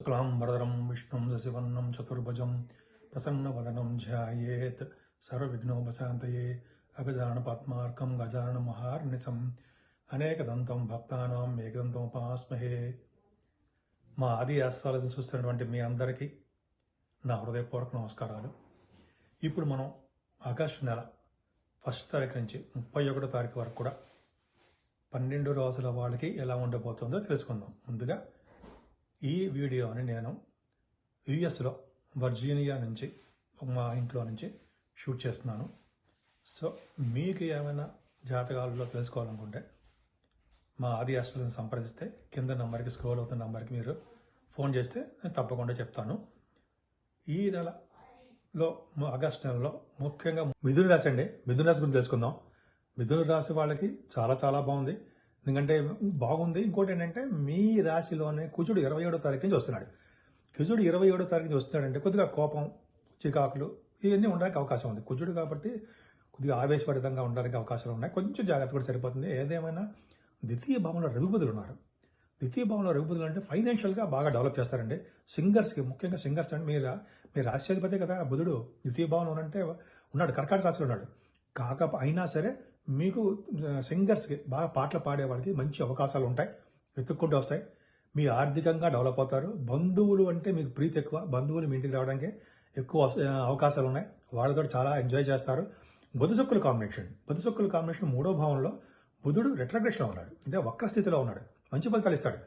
शुक्लांबरधरं विष्णुं शशिवर्णं चतुर्भुजं प्रसन्नवदनं ध्यायेत् सर्वविघ्नोपशान्तये अगजाननपद्मार्कं गजाननमहार्निशम् అనేకదంతం భక్తానాం ఏకదంతం ఉపాస్మహే. మా ఆది ఆస్వాలను చూస్తున్నటువంటి మీ అందరికీ నా హృదయపూర్వక నమస్కారాలు. ఇప్పుడు మనం ఆగస్టు నెల 1 తారీఖు నుంచి 31 తారీఖు వరకు కూడా 12 రోజుల వాళ్ళకి ఎలా ఉండబోతుందో తెలుసుకుందాం. ముందుగా ఈ వీడియోని నేను యుఎస్లో వర్జీనియా నుంచి మా ఇంట్లో నుంచి షూట్ చేస్తున్నాను. సో మీకు ఏమైనా జాతకాలలో తెలుసుకోవాలనుకుంటే మా ఆది ఆస్ట్రాలజీని సంప్రదిస్తే కింద నెంబర్కి స్క్రోల్ అవుతున్న నెంబర్కి మీరు ఫోన్ చేస్తే నేను తప్పకుండా చెప్తాను. ఈ నెలలో ఆగస్టు నెలలో ముఖ్యంగా మిథున రాశి అండి. మిథున రాశి గురించి తెలుసుకుందాం. మిథున రాశి వాళ్ళకి చాలా చాలా బాగుంది. ఎందుకంటే బాగుంది. ఇంకోటి ఏంటంటే మీ రాశిలోనే కుజుడు 27వ తారీఖు నుంచి వస్తున్నాడు. కుజుడు 27వ తారీఖు నుంచి వస్తున్నాడంటే కొద్దిగా కోపం, చికాకులు ఇవన్నీ ఉండడానికి అవకాశం ఉంది. కుజుడు కాబట్టి కొద్దిగా ఆవేశపరితంగా ఉండడానికి అవకాశాలు ఉన్నాయి. కొంచెం జాగ్రత్త కూడా సరిపోతుంది. ఏదేమైనా ద్వితీయ భావంలో రవిబుధులు ఉన్నారు. ద్వితీయ భావంలో రవిబుధులు అంటే ఫైనాన్షియల్గా బాగా డెవలప్ చేస్తారండి. సింగర్స్కి, ముఖ్యంగా సింగర్స్ అంటే మీ రాశ్యాధిపతి కదా బుధుడు. ద్వితీయ భావంలో అంటే ఉన్నాడు, కర్కాటక రాశిలో ఉన్నాడు. అయినా సరే మీకు సింగర్స్కి బాగా పాటలు పాడేవాడికి మంచి అవకాశాలు ఉంటాయి, వెతుక్కుంటూ వస్తాయి. మీ ఆర్థికంగా డెవలప్ అవుతారు. బంధువులు అంటే మీకు ప్రీతి ఎక్కువ. బంధువులు మీ ఇంటికి రావడానికి ఎక్కువ అవకాశాలు ఉన్నాయి. వాళ్ళతో చాలా ఎంజాయ్ చేస్తారు. బుధశుక్రుల కాంబినేషన్ 3వ భావంలో బుధుడు రెట్రోగ్రెషన్లో ఉన్నాడు, అంటే వక్రస్థితిలో ఉన్నాడు. మంచి ఫలితాలు ఇస్తాడు.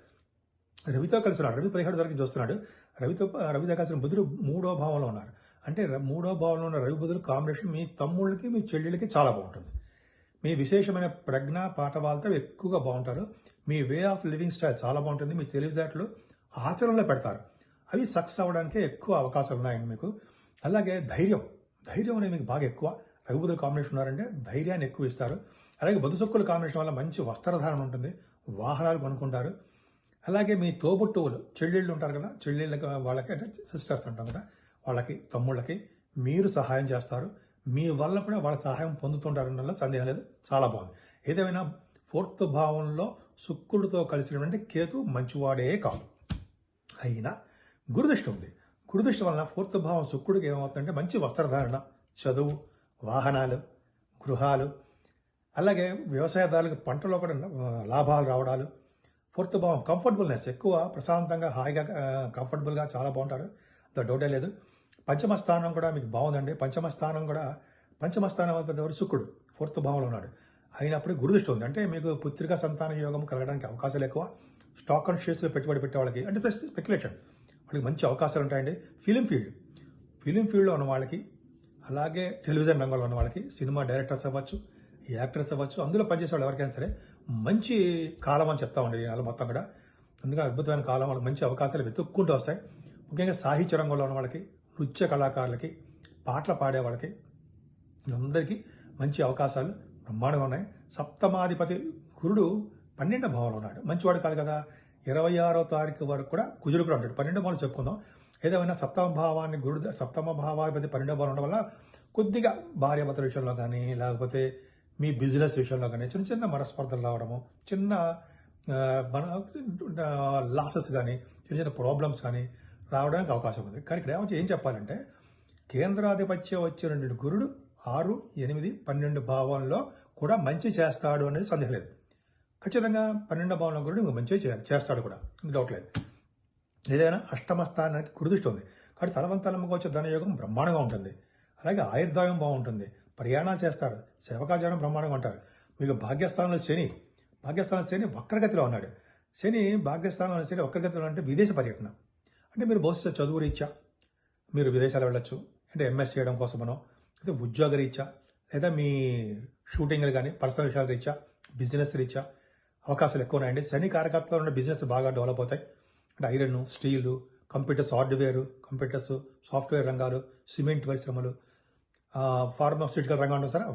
రవితో కలిసి ఉన్నాడు. రవి 17 తారీఖు చూస్తున్నాడు. రవితో కలిసిన బుధుడు 3వ భావంలో ఉన్నారు. అంటే 3వ భావంలో ఉన్న రవి బుధుడు కాంబినేషన్ మీ తమ్ముళ్ళకి, మీ చెల్లెళ్ళకి చాలా బాగుంటుంది. మీ విశేషమైన ప్రజ్ఞ పాఠవాలతో ఎక్కువగా బాగుంటారు. మీ వే ఆఫ్ లివింగ్ స్టైల్ చాలా బాగుంటుంది. మీ తెలివితేటలు ఆచరణలో పెడతారు. అవి సక్సెస్ అవ్వడానికి ఎక్కువ అవకాశాలు ఉన్నాయండి మీకు. అలాగే ధైర్యం అనేది మీకు బాగా ఎక్కువ. రఘుబుధుల కాంబినేషన్ ఉన్నారంటే ధైర్యాన్ని ఎక్కువ ఇస్తారు. అలాగే బుధశుక్రుల కాంబినేషన్ వల్ల మంచి వస్త్రధారణ ఉంటుంది. వాహనాలు కొనుక్కుంటారు. అలాగే మీ తోబుట్టువులు, చెల్లెళ్ళు ఉంటారు కదా, చెల్లెళ్ళకి వాళ్ళకి అంటే సిస్టర్స్ అంటాం కదా, వాళ్ళకి తమ్ముళ్ళకి మీరు సహాయం చేస్తారు. మీ వల్ల కూడా వాళ్ళ సహాయం పొందుతుంటారన్న సందేహం లేదు. చాలా బాగుంది. ఏదేమైనా 4th భావంలో శుక్రుడితో కలిసినటువంటి కేతు మంచివాడే కాదు. అయినా గురుదృష్టి ఉంది. గురుదృష్టి వలన 4th భావం శుక్రుడికి ఏమవుతుందంటే మంచి వస్త్రధారణ, చదువు, వాహనాలు, గృహాలు, అలాగే వ్యవసాయదారులకు పంటలో కూడా లాభాలు రావడాలు. 4th భావం కంఫర్టబుల్నెస్, ఎక్కువ ప్రశాంతంగా హాయిగా కంఫర్టబుల్గా చాలా బాగుంటారు. డౌటే లేదు. పంచమ స్థానం కూడా మీకు బాగుందండి. పంచమ స్థానం ఎవరు? శుక్రుడు 4th భావంలో ఉన్నాడు. అయినప్పుడు గురుదృష్టి ఉంది. అంటే మీకు పుత్రిక సంతాన యోగం కలగడానికి అవకాశాలు ఎక్కువ. స్టాక్ అండ్ షేర్స్లో పెట్టుబడి పెట్టే వాళ్ళకి అంటే స్పెక్యులేషన్ వాళ్ళకి మంచి అవకాశాలు ఉంటాయండి. ఫిలిం ఫీల్డ్లో ఉన్న వాళ్ళకి, అలాగే టెలివిజన్ రంగంలో ఉన్న వాళ్ళకి, సినిమా డైరెక్టర్స్ అవ్వచ్చు, యాక్టర్స్ అవ్వచ్చు, అందులో పనిచేసే వాళ్ళు ఎవరికైనా సరే మంచి కాలం అని చెప్తా ఉండేది నెల మొత్తం కూడా. అందుకని అద్భుతమైన కాలం, వాళ్ళకి మంచి అవకాశాలు వెతుక్కుంటూ వస్తాయి. ముఖ్యంగా సాహిత్య రంగంలో ఉన్న వాళ్ళకి, నృత్య కళాకారులకి, పాటలు పాడే వాళ్ళకి అందరికీ మంచి అవకాశాలు బ్రహ్మాండంగా ఉన్నాయి. సప్తమాధిపతి గురుడు 12వ భావంలో ఉన్నాడు. మంచివాడు కాదు కదా. 26వ తారీఖు వరకు కూడా కుజుడు కూడా ఉంటాడు. 12వ భావం చెప్పుకుందాం. ఏదేమైనా సప్తమ భావాధిపతి 12వ భావం ఉండడం వల్ల కొద్దిగా భార్యాభర్తల విషయంలో కానీ, లేకపోతే మీ బిజినెస్ విషయంలో కానీ చిన్న మనస్పర్ధలు రావడము, చిన్న లాసెస్ కానీ, చిన్న ప్రాబ్లమ్స్ కానీ రావడానికి అవకాశం ఉంది. కానీ ఇక్కడ ఏం చెప్పాలంటే కేంద్రాధిపత్యం వచ్చిన గురుడు 6, 8, 12 భావంలో కూడా మంచి చేస్తాడు అనేది సందేహం లేదు. ఖచ్చితంగా 12వ భావంలో గురుడు మంచి చేస్తాడు కూడా, డౌట్ లేదు. ఏదైనా అష్టమ స్థానానికి గురుదృష్టి ఉంది కాబట్టి తలవంతలమ్మకు వచ్చే ధనయోగం బ్రహ్మాండంగా ఉంటుంది. అలాగే ఆయుర్దాయం బాగుంటుంది. ప్రయాణాలు చేస్తారు. సేవకాచారం బ్రహ్మాండంగా ఉంటారు. మీకు భాగ్యస్థానంలో శని వక్రగతిలో ఉన్నాడు. భాగ్యస్థానంలో శని వక్రగతిలో అంటే విదేశ పర్యటన. అంటే మీరు బహుశా చదువు రీత్యా మీరు విదేశాలు వెళ్ళొచ్చు. అంటే ఎంఎస్ చేయడం కోసమనో, లేదా ఉద్యోగ రీత్యా, లేదా మీ షూటింగ్లు కానీ, పర్సనల్ విషయాల రీత్యా, బిజినెస్ రీత్యా అవకాశాలు ఎక్కువ ఉన్నాయండి. శని కారకత్వంలో ఉన్న బిజినెస్ బాగా డెవలప్ అవుతాయి. అంటే iron, steel, computers, hardware, software రంగాలు, సిమెంట్ పరిశ్రమలు, ఫార్మాస్యూటికల్ రంగం ఉంటుంది సార్,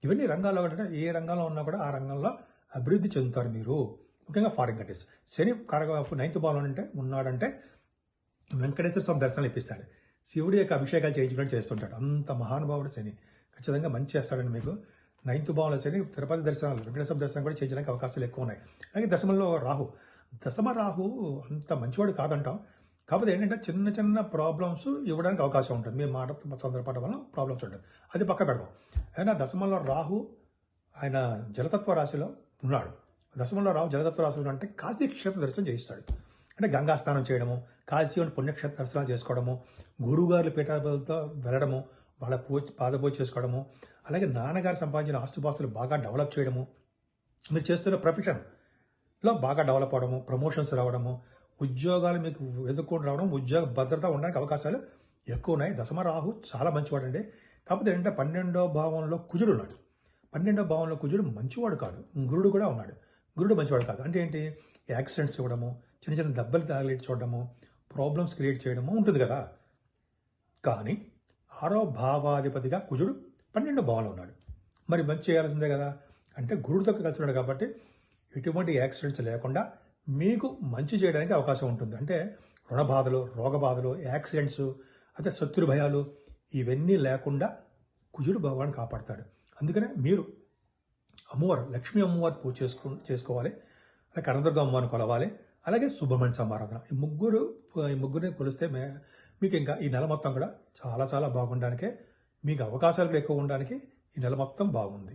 ఇవన్నీ రంగాల్లో అంటే ఏ రంగంలో ఉన్నా కూడా ఆ రంగంలో అభివృద్ధి చెందుతారు మీరు. ముఖ్యంగా ఫారిన్ కంట్రీస్. శని 9th భావంలో ఉన్నాడంటే వెంకటేశ్వర స్వామి దర్శనాలు ఇప్పిస్తాడు. శివుడి యొక్క అభిషేకాలు చేయించుకుని చేస్తుంటాడు. అంత మహానుభావుడు శని. ఖచ్చితంగా మంచి చేస్తాడండి మీకు. 9th భావంలో శని తిరుపతి దర్శనాలు, వెంకటేశ్వర దర్శనం కూడా చేయించడానికి అవకాశాలు ఎక్కువ ఉన్నాయి. అలాగే దశమంలో రాహు. దశమ రాహు అంత మంచివాడు కాదంటాం. కాకపోతే ఏంటంటే చిన్న చిన్న ప్రాబ్లమ్స్ ఇవ్వడానికి అవకాశం ఉంటుంది. మీ మాట తొందరపడడం వల్ల ప్రాబ్లమ్స్ ఉంటాయి. అది పక్క పెడదాం. అయినా దశమంలో రాహు ఆయన జలతత్వ రాశిలో ఉన్నాడు. దశమంలో రాహు జలతత్వ రాశిలో అంటే కాశీ క్షేత్ర దర్శనం చేయిస్తాడు. అంటే గంగా స్నానం చేయడము, కాశీలోని పుణ్యక్షేత్ర దర్శనాలు చేసుకోవడము, గురువుగారుల పీఠాలతో వెళ్ళడము, వాళ్ళ పాదపూజ చేసుకోవడము, అలాగే నాన్నగారు సంపాదించిన ఆస్తుపాస్తులు బాగా డెవలప్ చేయడము, మీరు చేస్తున్న ప్రొఫెషన్లో బాగా డెవలప్ అవడము, ప్రమోషన్స్ రావడము, ఉద్యోగాలు మీకు వెతుక్కొని రావడం, ఉద్యోగ భద్రత ఉండడానికి అవకాశాలు ఎక్కువ ఉన్నాయి. దశమ రాహు చాలా మంచివాడండి. కాకపోతే ఏంటంటే 12వ భావంలో కుజుడు ఉన్నాడు. 12వ భావంలో కుజుడు మంచివాడు కాదు. గురుడు కూడా ఉన్నాడు. గురుడు మంచివాడు కాదు. అంటే ఏంటి? యాక్సిడెంట్స్ ఇవ్వడము, చిన్న చిన్న దెబ్బలు తగిలి చూడడము, ప్రాబ్లమ్స్ క్రియేట్ చేయడము ఉంటుంది కదా. కానీ 6వ భావాధిపతిగా కుజుడు 12వ భావంలో ఉన్నాడు. మరి మంచి చేయాల్సిందే కదా. అంటే గురుడితో కలిసి ఉన్నాడు కాబట్టి ఎటువంటి యాక్సిడెంట్స్ లేకుండా మీకు మంచి చేయడానికి అవకాశం ఉంటుంది. అంటే రుణ బాధలు, రోగ బాధలు, యాక్సిడెంట్స్, అదే శత్రు భయాలు ఇవన్నీ లేకుండా కుజుడు భగవాన్ని కాపాడతాడు. అందుకనే మీరు అమ్మవారు, లక్ష్మీ అమ్మవారు పూజ చేసుకోవాలి. అలాగే కనదుర్గ అమ్మవారిని కొలవాలి. అలాగే సుబ్రహ్మణ్య సమారాధన. ఈ ముగ్గురిని కొలిస్తే మీకు ఇంకా ఈ నెల మొత్తం కూడా చాలా చాలా బాగుండడానికే, మీకు అవకాశాలు కూడా ఎక్కువ ఉండడానికి ఈ నెల మొత్తం బాగుంది.